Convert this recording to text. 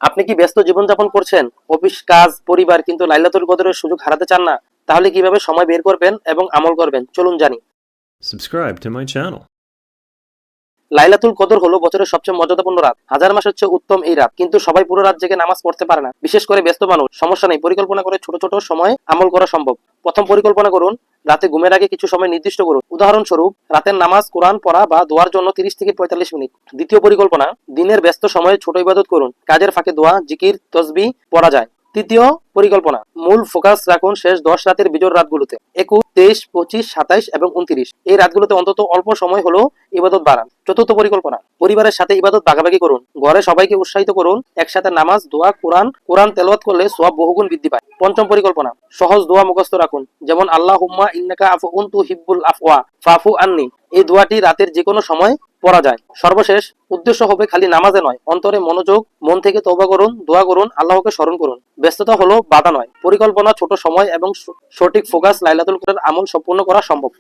আপনি কি ব্যস্ত জীবনযাপন করছেন, অফিস কাজ পরিবার, কিন্তু লাইলাতুল কদরের সুযোগ হারাতে চান না? তাহলে কিভাবে সময় বের করবেন এবং আমল করবেন, চলুন জানি। Subscribe to my channel. লাইলাতুল কদর হলো বছরের সবচেয়ে মর্যাদাপূর্ণ রাত। হাজার মাসের চেয়ে উত্তম এই রাত, কিন্তু সবাই পুরো রাত জেগে নামাজ পড়তে পারে না, বিশেষ করে ব্যস্ত মানুষ। সমস্যা নেই, পরিকল্পনা করে ছোট ছোট সময় আমল করা সম্ভব। প্রথম পরিকল্পনা করুন, রাতে ঘুমের আগে কিছু সময় নির্দিষ্ট করুন। উদাহরণস্বরূপ, রাতের নামাজ, কোরআন পড়া বা দোয়ার জন্য 30 থেকে 45 মিনিট। দ্বিতীয় পরিকল্পনা, দিনের ব্যস্ত সময়ে ছোট ইবাদত করুন। কাজের ফাঁকে দোয়া, জিকির, তসবিহ পড়া যায়। তৃতীয় পরিকল্পনা, মূল ফোকাস রাখুন শেষ 10 রাতের বিজোড় রাতগুলোতে, 21, 23, 25, 27 এবং 29। এই রাতগুলোতে অন্তত অল্প সময় হলেও ইবাদত বাড়ান। চতুর্থ পরিকল্পনা, পরিবারের সাথে ইবাদত ভাগাভাগি করুন। ঘরে সবাইকে উৎসাহিত করুন, একসাথে নামাজ, দোয়া, কোরআন তেলাওয়াত করলে সওয়াব বহুগুণ বৃদ্ধি পায়। পঞ্চম পরিকল্পনা, সহজ দোয়া মুখস্থ রাখুন, যেমন আল্লাহুম্মা ইন্নাকা আফুউন তুহিব্বুল আফওয়া ফাফু আন্নি। এই দোয়াটি রাতের যে কোনো সময় পড়া যায়। সর্বশেষ উদ্দেশ্য হবে খালি নামাজে নয়, অন্তরে মনোযোগ, মন থেকে তওবা করুন, দোয়া করুন, আল্লাহকে স্মরণ করুন। ব্যস্ততা হলো বাধা নয়, পরিকল্পনা, ছোট সময় এবং সঠিক ফোকাস লাইলাতুল কদরের আমল সম্পূর্ণ করা সম্ভব।